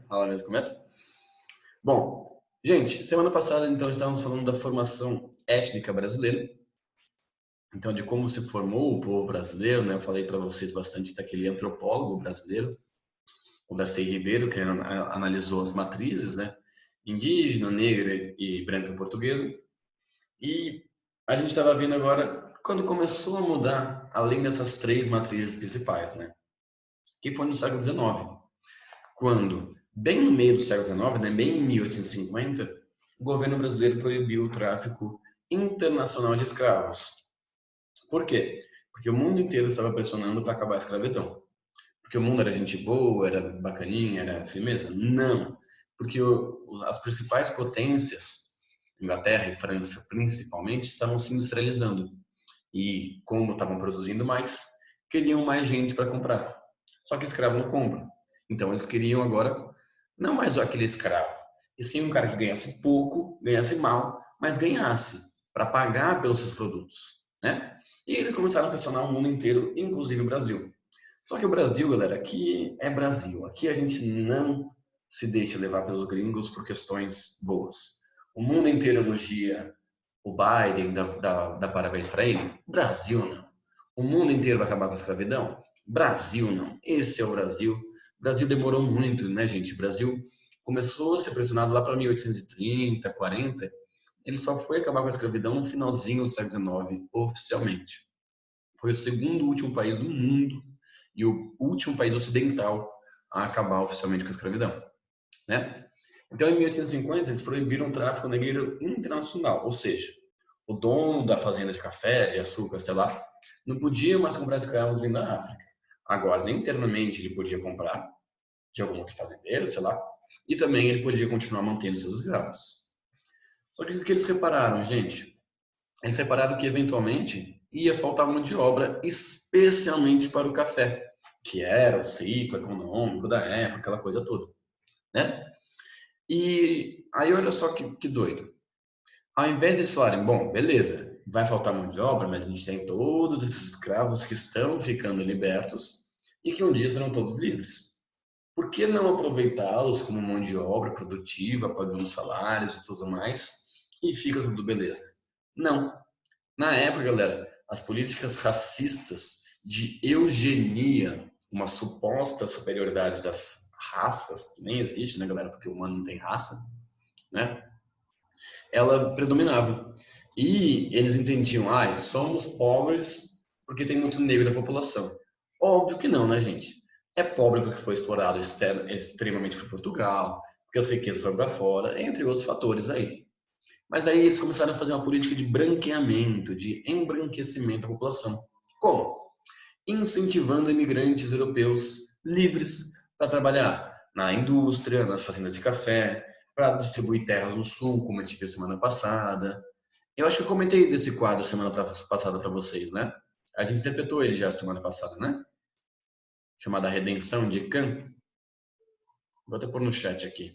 A aula mesmo começa? Bom, gente, semana passada então estávamos falando da formação étnica brasileira, então de como se formou o povo brasileiro, né? Eu falei para vocês bastante daquele antropólogo brasileiro, o Darcy Ribeiro, que analisou as matrizes, né? Indígena, negra e branca portuguesa. E a gente estava vendo agora quando começou a mudar, além dessas três matrizes principais, né? Que foi no século XIX, quando, bem no meio do século XIX, né, bem em 1850, o governo brasileiro proibiu o tráfico internacional de escravos. Por quê? Porque o mundo inteiro estava pressionando para acabar a escravidão. Porque o mundo era gente boa, era bacaninha, era firmeza? Não. Porque as principais potências, Inglaterra e França principalmente, estavam se industrializando. E como estavam produzindo mais, queriam mais gente para comprar. Só que escravo não compra. Então eles queriam agora não mais aquele escravo, e sim um cara que ganhasse pouco, ganhasse mal, mas ganhasse para pagar pelos seus produtos, né? E eles começaram a pressionar o mundo inteiro, inclusive o Brasil. Só que o Brasil, galera, aqui é Brasil. Aqui a gente não se deixa levar pelos gringos por questões boas. O mundo inteiro elogia o Biden, dá parabéns para ele. Brasil não. O mundo inteiro vai acabar com a escravidão? Brasil não. Esse é o Brasil. O Brasil demorou muito, né, gente? O Brasil começou a ser pressionado lá para 1830, 40. Ele só foi acabar com a escravidão no finalzinho do século XIX, oficialmente. Foi o segundo último país do mundo e o último país ocidental a acabar oficialmente com a escravidão, né? Então, em 1850, eles proibiram o tráfico negreiro internacional, ou seja, o dono da fazenda de café, de açúcar, sei lá, não podia mais comprar escravos vindo da África. Agora, nem internamente ele podia comprar de algum outro fazendeiro, sei lá, e também ele podia continuar mantendo seus escravos. Só que o que eles repararam, gente? Eles repararam que, eventualmente, ia faltar mão de obra, especialmente para o café, que era o ciclo econômico da época, aquela coisa toda, né? E aí, olha só que doido. Ao invés de eles falarem, bom, beleza, vai faltar mão de obra, mas a gente tem todos esses escravos que estão ficando libertos e que um dia serão todos livres. Por que não aproveitá-los como mão de obra produtiva, pagando salários e tudo mais, e fica tudo beleza? Não. Na época, galera, as políticas racistas de eugenia, uma suposta superioridade das raças, que nem existe, né, galera, porque o humano não tem raça, né? Ela predominava. E eles entendiam, somos pobres porque tem muito negro na população. Óbvio que não, né, gente? É pobre porque foi explorado extremamente por Portugal, porque as riquezas foram para fora, entre outros fatores aí. Mas aí eles começaram a fazer uma política de branqueamento, de embranquecimento da população. Como? Incentivando imigrantes europeus livres para trabalhar na indústria, nas fazendas de café, para distribuir terras no sul, como a gente viu semana passada. Eu acho que eu comentei desse quadro semana passada para vocês, né? A gente interpretou ele já semana passada, né? Chamada Redenção de Kant. Vou até pôr no chat aqui.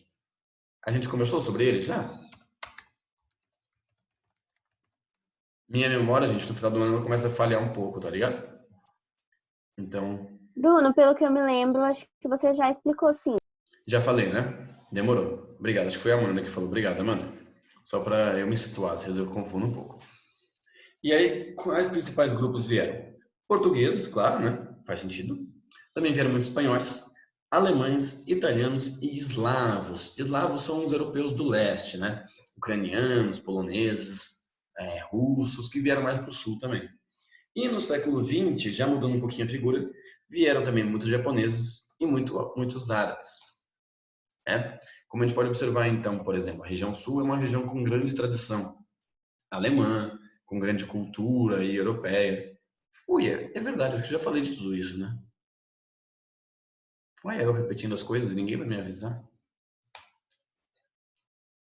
A gente conversou sobre ele já? Minha memória, gente, no final do ano começa a falhar um pouco, tá ligado? Então, Bruno, pelo que eu me lembro, acho que você já explicou sim. já falei, né? Demorou. Obrigado. Acho que foi a Amanda que falou. Obrigado, Amanda. Só para eu me situar, às vezes eu confundo um pouco. E aí, quais principais grupos vieram? Portugueses, claro, né? Faz sentido. Também vieram muitos espanhóis, alemães, italianos e eslavos. Eslavos são os europeus do leste, né? Ucranianos, poloneses, russos, que vieram mais para o sul também. E no século XX, já mudando um pouquinho a figura, vieram também muitos japoneses e muitos árabes. Né? Como a gente pode observar, então, por exemplo, a região sul é uma região com grande tradição alemã, com grande cultura e europeia. Ui, é verdade, acho que já falei de tudo isso, né? Ué, eu repetindo as coisas e ninguém vai me avisar.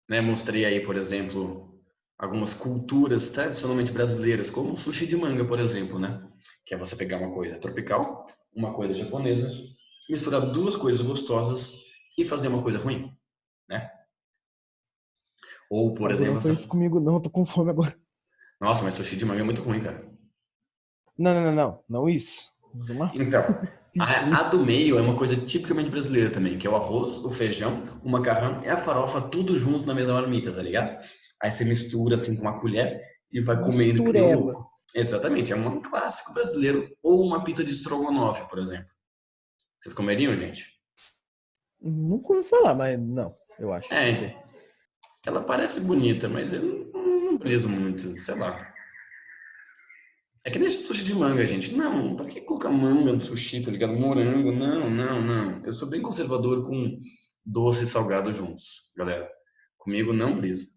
Né? Mostrei aí, por exemplo, algumas culturas tradicionalmente brasileiras, como o sushi de manga, por exemplo, né? Que é você pegar uma coisa tropical, uma coisa japonesa, misturar duas coisas gostosas e fazer uma coisa ruim, né? Ou, por Não exemplo, faz isso comigo não, tô com fome agora. Nossa, mas sushi de manga é muito ruim, cara. Não isso. Vamos lá. Então, A do meio é uma coisa tipicamente brasileira também, que é o arroz, o feijão, o macarrão e a farofa, tudo junto na mesma marmita, tá ligado? Aí você mistura assim com uma colher e vai comendo que nem um Mistureba. louco. Exatamente, é um clássico brasileiro. Ou uma pizza de estrogonofe, por exemplo. Vocês comeriam, gente? Nunca ouvi falar, mas não, eu acho. Não sei. É, ela parece bonita, mas eu não briso muito, sei lá. É que nem sushi de manga, gente. Não, pra que colocar manga no sushi, tá ligado? Morango, não, não, não. Eu sou bem conservador com doce e salgado juntos, galera. Comigo não briso.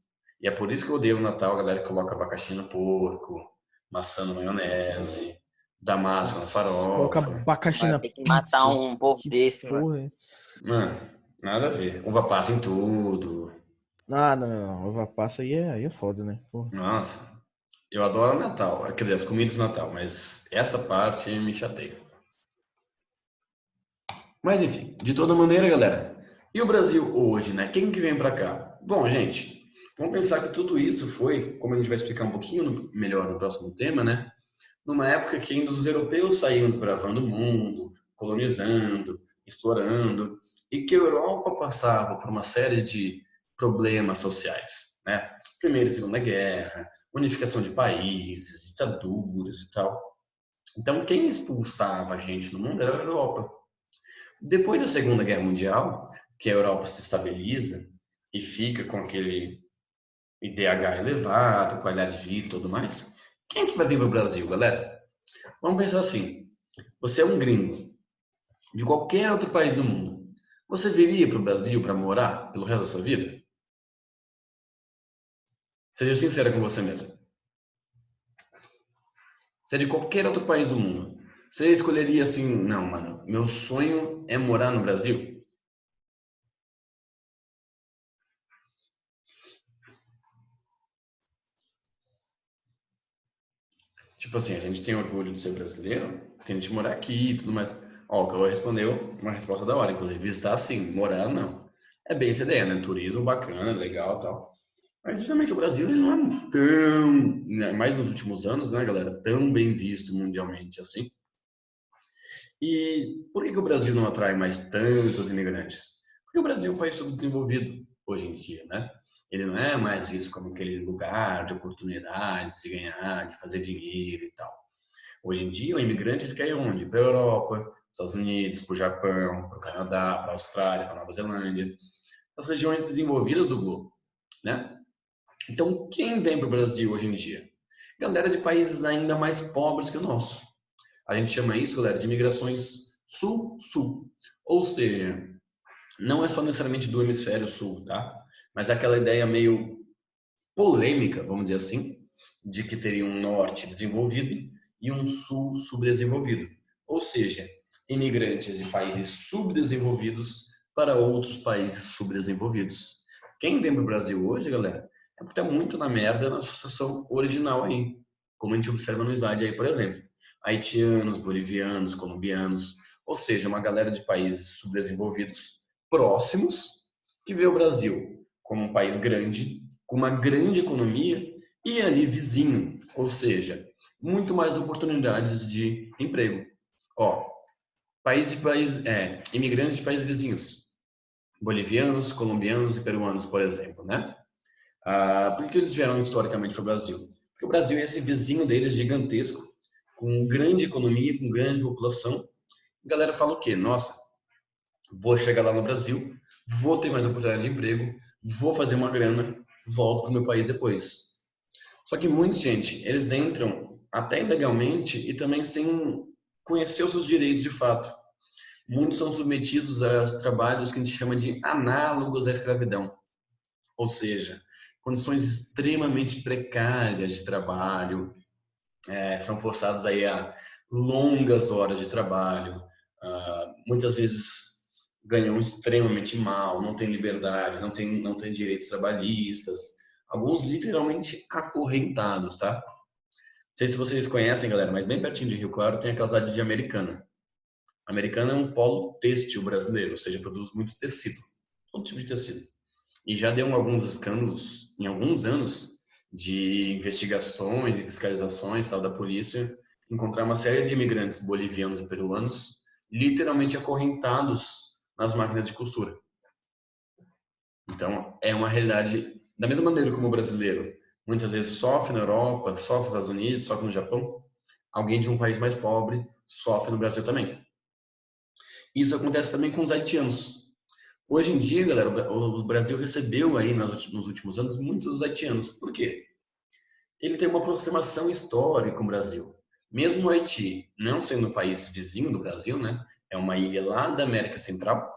E é por isso que eu odeio o Natal, a galera que coloca abacaxi no porco, maçã na maionese, damasco na Nossa, coloca farofa. abacaxi Mano, na tem que matar pizza. um povo Que desse, mano. porra. Mano, nada a ver. Uva passa em tudo. Ah, não, não. Uva passa aí é foda, né? Porra. Nossa, eu adoro Natal. Quer dizer, as comidas do Natal, mas essa parte me chateia. Mas enfim, de toda maneira, galera. E o Brasil hoje, né? Quem que vem pra cá? Bom, gente, vamos pensar que tudo isso foi, como a gente vai explicar um pouquinho melhor no próximo tema, né? Numa época que ainda os europeus saíam desbravando o mundo, colonizando, explorando, e que a Europa passava por uma série de problemas sociais, né? Primeira e Segunda Guerra, unificação de países, ditaduras e tal. Então, quem expulsava a gente no mundo era a Europa. Depois da Segunda Guerra Mundial, que a Europa se estabiliza e fica com aquele IDH elevado, qualidade de vida e tudo mais, quem que vai vir para o Brasil, galera? Vamos pensar assim, você é um gringo de qualquer outro país do mundo, você viria para o Brasil para morar pelo resto da sua vida? Seja sincera com você mesmo. Você é de qualquer outro país do mundo, você escolheria assim, não, mano, meu sonho é morar no Brasil? Tipo assim, a gente tem orgulho de ser brasileiro, porque a gente mora aqui e tudo mais. Ó, o Cauã respondeu uma resposta da hora, inclusive, visitar sim, morar não. É bem essa ideia, né? Turismo bacana, legal e tal. Mas justamente o Brasil ele não é tão, né, mais nos últimos anos, né, galera, tão bem visto mundialmente assim. E por que que o Brasil não atrai mais tantos imigrantes? Porque o Brasil é um país subdesenvolvido hoje em dia, né? Ele não é mais visto como aquele lugar de oportunidades, de ganhar, de fazer dinheiro e tal. Hoje em dia, o imigrante ele quer ir onde? Para a Europa, para os Estados Unidos, para o Japão, para o Canadá, para a Austrália, para a Nova Zelândia, as regiões desenvolvidas do globo, né? Então, quem vem para o Brasil hoje em dia? Galera de países ainda mais pobres que o nosso. A gente chama isso, galera, de migrações sul-sul. Ou seja, não é só necessariamente do hemisfério sul, tá? Mas é aquela ideia meio polêmica, vamos dizer assim, de que teria um norte desenvolvido e um sul subdesenvolvido. Ou seja, imigrantes de países subdesenvolvidos para outros países subdesenvolvidos. Quem vem para o Brasil hoje, galera, é porque está muito na merda na situação original aí. Como a gente observa no slide aí, por exemplo. Haitianos, bolivianos, colombianos, ou seja, uma galera de países subdesenvolvidos próximos que vê o Brasil como um país grande, com uma grande economia e ali vizinho, ou seja, muito mais oportunidades de emprego. Ó, imigrantes de países vizinhos, bolivianos, colombianos e peruanos, por exemplo, né? Por que eles vieram historicamente para o Brasil? Porque o Brasil é esse vizinho deles gigantesco, com grande economia, com grande população. A galera fala o quê? Nossa, vou chegar lá no Brasil, vou ter mais oportunidade de emprego, vou fazer uma grana, volto para o meu país depois. Só que muita gente, eles entram até ilegalmente e também sem conhecer os seus direitos de fato. Muitos são submetidos a trabalhos que a gente chama de análogos à escravidão, ou seja, condições extremamente precárias de trabalho, são forçados aí a longas horas de trabalho, muitas vezes ganham extremamente mal, não têm liberdade, não tem direitos trabalhistas, alguns literalmente acorrentados, tá? Não sei se vocês conhecem, galera, mas bem pertinho de Rio Claro tem a cidade de Americana. Americana é um polo têxtil brasileiro, ou seja, produz muito tecido, todo tipo de tecido. E já deu alguns escândalos em alguns anos de investigações e fiscalizações tal, da polícia, encontrar uma série de imigrantes bolivianos e peruanos literalmente acorrentados nas máquinas de costura. Então, é uma realidade, da mesma maneira como o brasileiro muitas vezes sofre na Europa, sofre nos Estados Unidos, sofre no Japão, alguém de um país mais pobre sofre no Brasil também. Isso acontece também com os haitianos. Hoje em dia, galera, o Brasil recebeu aí nos últimos anos muitos haitianos. Por quê? Ele tem uma aproximação histórica com o Brasil. Mesmo o Haiti, não sendo um país vizinho do Brasil, né? É uma ilha lá da América Central.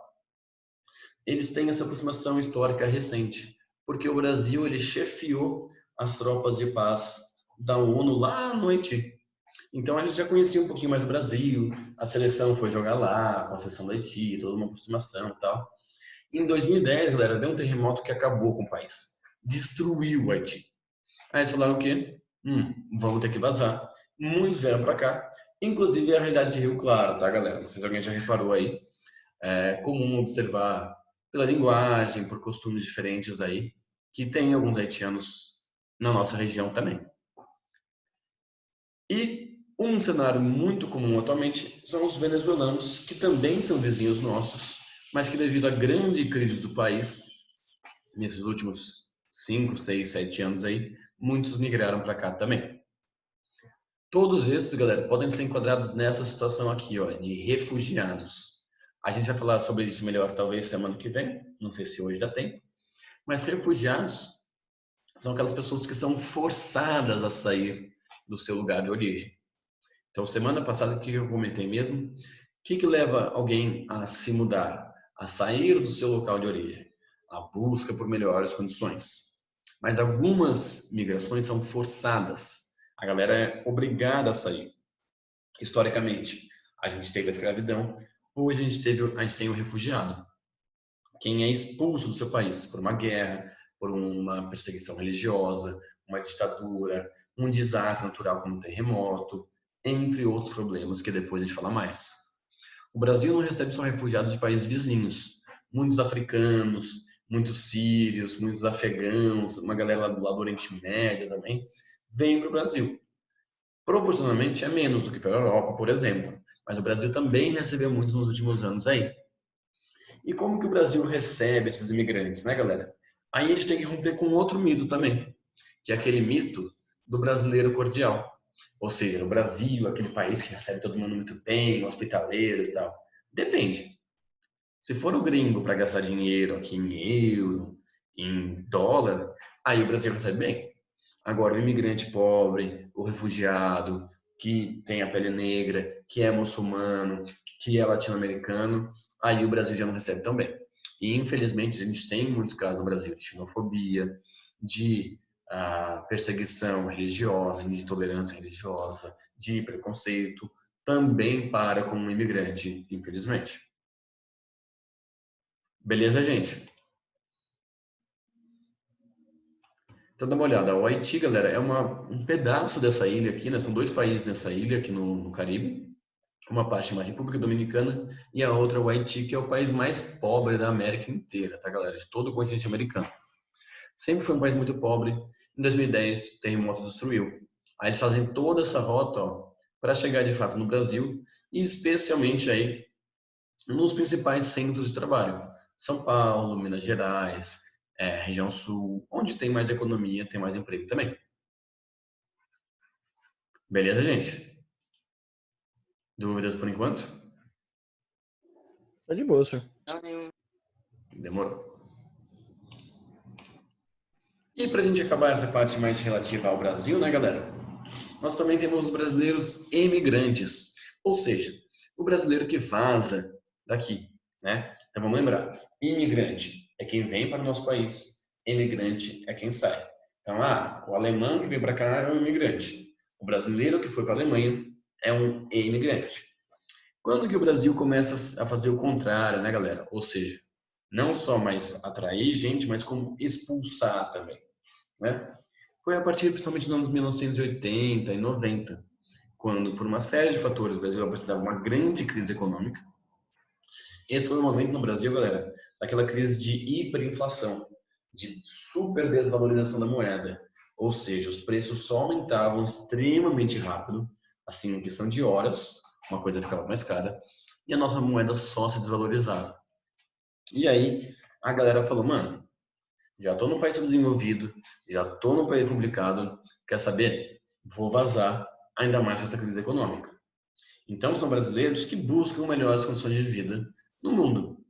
Eles têm essa aproximação histórica recente, porque o Brasil ele chefiou as tropas de paz da ONU lá no Haiti. Então eles já conheciam um pouquinho mais do Brasil, a seleção foi jogar lá, com a seleção do Haiti, toda uma aproximação e tal. Em 2010, galera, deu um terremoto que acabou com o país. Destruiu o Haiti. Aí eles falaram o quê? Vamos ter que vazar. Muitos vieram para cá, inclusive a realidade de Rio Claro, tá, galera? Não sei se alguém já reparou aí. É comum observar pela linguagem, por costumes diferentes aí, que tem alguns haitianos na nossa região também. E um cenário muito comum atualmente são os venezuelanos, que também são vizinhos nossos, mas que devido à grande crise do país, nesses últimos 5, 6, 7 anos aí, muitos migraram para cá também. Todos esses, galera, podem ser enquadrados nessa situação aqui, ó, de refugiados. A gente vai falar sobre isso melhor talvez semana que vem, não sei se hoje já tem. Mas refugiados são aquelas pessoas que são forçadas a sair do seu lugar de origem. Então, semana passada, o que eu comentei mesmo? O que leva alguém a se mudar, a sair do seu local de origem? A busca por melhores condições. Mas algumas migrações são forçadas. A galera é obrigada a sair. Historicamente, a gente teve a escravidão, hoje a gente tem o refugiado. Quem é expulso do seu país por uma guerra, por uma perseguição religiosa, uma ditadura, um desastre natural como um terremoto, entre outros problemas que depois a gente fala mais. O Brasil não recebe só refugiados de países vizinhos, muitos africanos, muitos sírios, muitos afegãos, uma galera lá do Oriente Médio também, vem para o Brasil. Proporcionalmente é menos do que para a Europa, por exemplo, mas o Brasil também recebeu muito nos últimos anos aí. E como que o Brasil recebe esses imigrantes, né, galera? Aí a gente tem que romper com outro mito também, que é aquele mito do brasileiro cordial. Ou seja, o Brasil, aquele país que recebe todo mundo muito bem, hospitaleiro e tal. Depende. Se for o gringo para gastar dinheiro aqui em euro, em dólar, aí o Brasil recebe bem. Agora, o imigrante pobre, o refugiado, que tem a pele negra, que é muçulmano, que é latino-americano, aí o Brasil já não recebe tão bem. E, infelizmente, a gente tem muitos casos no Brasil de xenofobia, de perseguição religiosa, de intolerância religiosa, de preconceito, também para como um imigrante, infelizmente. Beleza, gente? Então dá uma olhada, o Haiti, galera, é um pedaço dessa ilha aqui, né? São dois países nessa ilha aqui no Caribe. Uma parte chama República Dominicana e a outra o Haiti, que é o país mais pobre da América inteira, tá, galera? De todo o continente americano. Sempre foi um país muito pobre. Em 2010, o terremoto destruiu. Aí eles fazem toda essa rota, ó, para chegar de fato no Brasil e especialmente aí nos principais centros de trabalho. São Paulo, Minas Gerais, região sul, onde tem mais economia, tem mais emprego também. Beleza, gente? Dúvidas por enquanto? Tá de boa, senhor. Demorou. E para a gente acabar essa parte mais relativa ao Brasil, né, galera? Nós também temos os brasileiros emigrantes, ou seja, o brasileiro que vaza daqui, né? Então vamos lembrar, imigrante é quem vem para o nosso país, emigrante é quem sai. Então, o alemão que veio para cá é um imigrante. O brasileiro que foi para a Alemanha é um imigrante. Quando que o Brasil começa a fazer o contrário, né, galera? Ou seja, não só mais atrair gente, mas como expulsar também, né? Foi a partir principalmente dos anos 1980 e 90, quando, por uma série de fatores, o Brasil apresentava uma grande crise econômica. Esse foi o momento no Brasil, galera, daquela crise de hiperinflação, de super desvalorização da moeda. Ou seja, os preços só aumentavam extremamente rápido, assim, em questão de horas, uma coisa ficava mais cara, e a nossa moeda só se desvalorizava. E aí a galera falou, mano, já tô no país subdesenvolvido, já tô no país complicado, quer saber? Vou vazar, ainda mais com essa crise econômica. Então são brasileiros que buscam melhores condições de vida no mundo.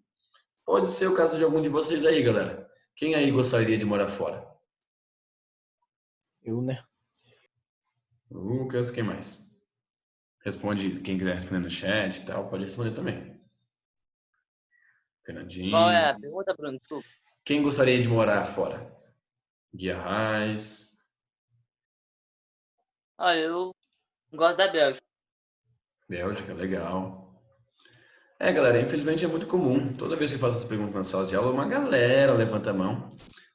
Pode ser o caso de algum de vocês aí, galera. Quem aí gostaria de morar fora? Eu, né? Lucas, quem mais? Responde, quem quiser responder no chat e tal, pode responder também. Qual é Fernandinho. a pergunta, Bruno? Desculpa. Quem gostaria de morar fora? Guia Reis. Olha, eu gosto da Bélgica. Bélgica, legal. Galera, infelizmente é muito comum. Toda vez que eu faço essas perguntas na sala de aula, uma galera levanta a mão.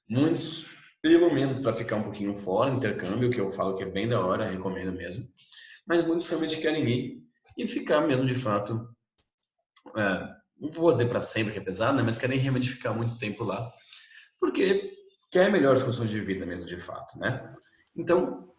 Muitos, pelo menos para ficar um pouquinho fora, intercâmbio, que eu falo que é bem da hora, recomendo mesmo. Mas muitos realmente querem ir e ficar mesmo de fato. Não vou dizer para sempre que é pesado, né? Mas querem realmente ficar muito tempo lá. Porque quer melhores condições de vida mesmo, de fato, né? Então,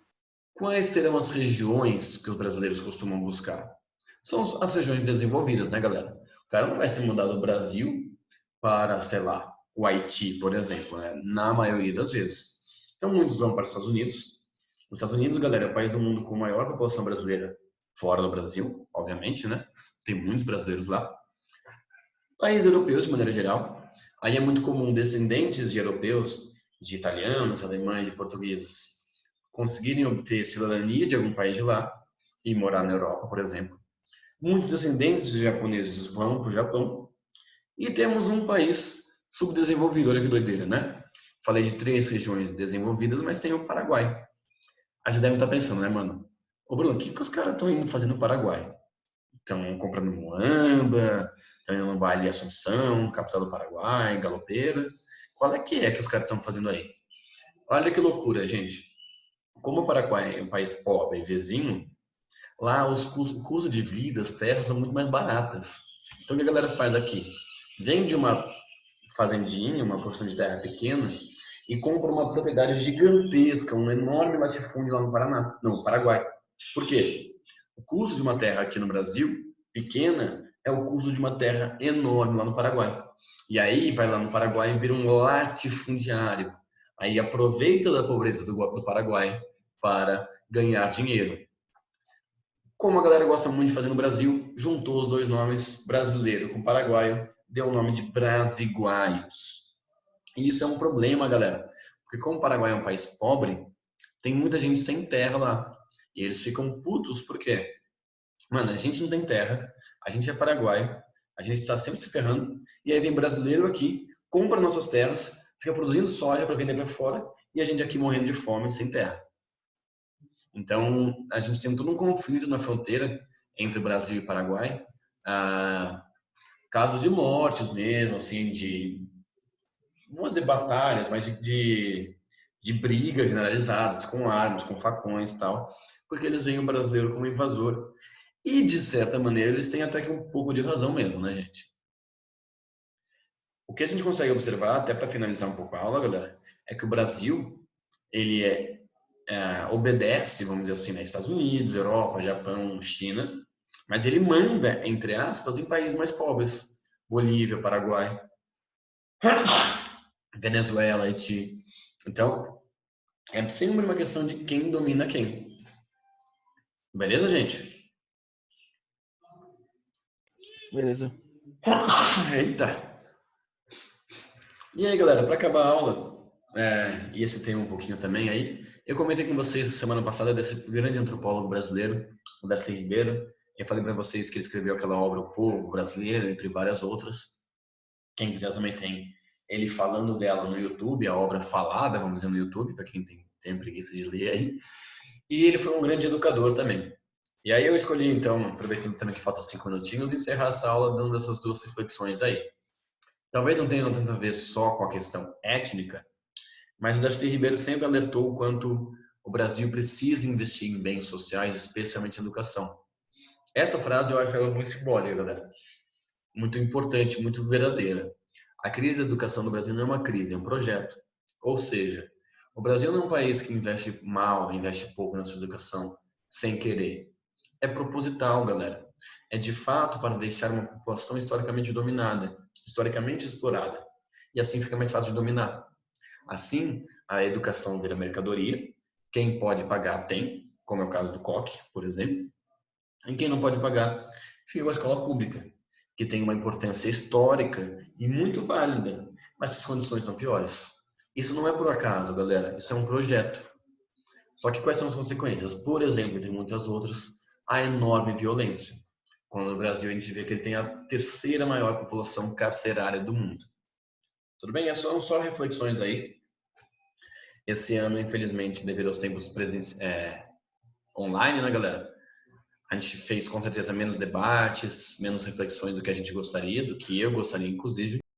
quais serão as regiões que os brasileiros costumam buscar? São as regiões desenvolvidas, né, galera? O cara não vai se mudar do Brasil para, sei lá, o Haiti, por exemplo, né? Na maioria das vezes. Então, muitos vão para os Estados Unidos. Os Estados Unidos, galera, é o país do mundo com maior população brasileira, fora do Brasil, obviamente, né? Tem muitos brasileiros lá. Países europeus, de maneira geral. Aí é muito comum descendentes de europeus, de italianos, alemães, de portugueses, conseguirem obter cidadania de algum país de lá e morar na Europa, por exemplo. Muitos descendentes de japoneses vão para o Japão. E temos um país subdesenvolvido, olha que doideira, né? Falei de 3 regiões desenvolvidas, mas tem o Paraguai. Aí você deve estar pensando, né, mano? Ô, Bruno, o que os caras estão indo fazer no Paraguai? Estão comprando muamba, estão indo no Baile de Assunção, capital do Paraguai, Galopeira. Qual é que os caras estão fazendo aí? Olha que loucura, gente. Como o Paraguai é um país pobre e vizinho, lá o custo de vida, as terras são muito mais baratas. Então o que a galera faz aqui? Vem de uma fazendinha, uma porção de terra pequena, e compra uma propriedade gigantesca, um enorme latifúndio lá no Paraná, no Paraguai. Por quê? O custo de uma terra aqui no Brasil, pequena, é o custo de uma terra enorme lá no Paraguai. E aí vai lá no Paraguai e vira um latifundiário. Aí aproveita da pobreza do Paraguai para ganhar dinheiro. Como a galera gosta muito de fazer no Brasil, juntou os dois nomes, brasileiro com paraguaio, deu o nome de brasiguaios. E isso é um problema, galera. Porque como o Paraguai é um país pobre, tem muita gente sem terra lá. E eles ficam putos porque, mano, a gente não tem terra, a gente é paraguaio, a gente está sempre se ferrando, e aí vem brasileiro aqui, compra nossas terras, fica produzindo soja para vender para fora, e a gente aqui morrendo de fome, sem terra. Então, a gente tem todo um conflito na fronteira entre Brasil e Paraguai, casos de mortes mesmo, assim, não vou dizer batalhas, mas de brigas generalizadas com armas, com facões e tal, porque eles veem o brasileiro como invasor. E, de certa maneira, eles têm até que um pouco de razão mesmo, né, gente? O que a gente consegue observar, até para finalizar um pouco a aula, galera, é que o Brasil, ele obedece, vamos dizer assim, né, Estados Unidos, Europa, Japão, China, mas ele manda, entre aspas, em países mais pobres. Bolívia, Paraguai, Venezuela, Haiti. Então, é sempre uma questão de quem domina quem. Beleza, gente? Beleza. Eita! E aí, galera, para acabar a aula, e esse tema um pouquinho também aí, eu comentei com vocês semana passada desse grande antropólogo brasileiro, o Darcy Ribeiro. Eu falei para vocês que ele escreveu aquela obra O Povo Brasileiro, entre várias outras. Quem quiser também tem ele falando dela no YouTube, a obra falada, vamos dizer, no YouTube, para quem tem preguiça de ler aí. E ele foi um grande educador também. E aí eu escolhi, então, aproveitando também que falta 5 minutinhos, encerrar essa aula dando essas 2 reflexões aí. Talvez não tenham tanto a ver só com a questão étnica, mas o Darcy Ribeiro sempre alertou o quanto o Brasil precisa investir em bens sociais, especialmente em educação. Essa frase eu acho ela muito simbólica, galera. Muito importante, muito verdadeira. A crise da educação no Brasil não é uma crise, é um projeto. Ou seja, o Brasil não é um país que investe mal, investe pouco na sua educação, sem querer. É proposital, galera. é de fato para deixar uma população historicamente dominada, historicamente explorada. E assim fica mais fácil de dominar. Assim, a educação vira mercadoria. Quem pode pagar tem, como é o caso do coque, por exemplo. E quem não pode pagar, fica com a escola pública, que tem uma importância histórica e muito válida, mas as condições são piores. Isso não é por acaso, galera. Isso é um projeto. Só que quais são as consequências? Por exemplo, e tem muitas outras, a enorme violência. Quando no Brasil a gente vê que ele tem a terceira maior população carcerária do mundo. Tudo bem? São só reflexões aí. Esse ano, infelizmente, devido aos tempos online, né, galera? A gente fez com certeza menos debates, menos reflexões do que a gente gostaria, do que eu gostaria, inclusive.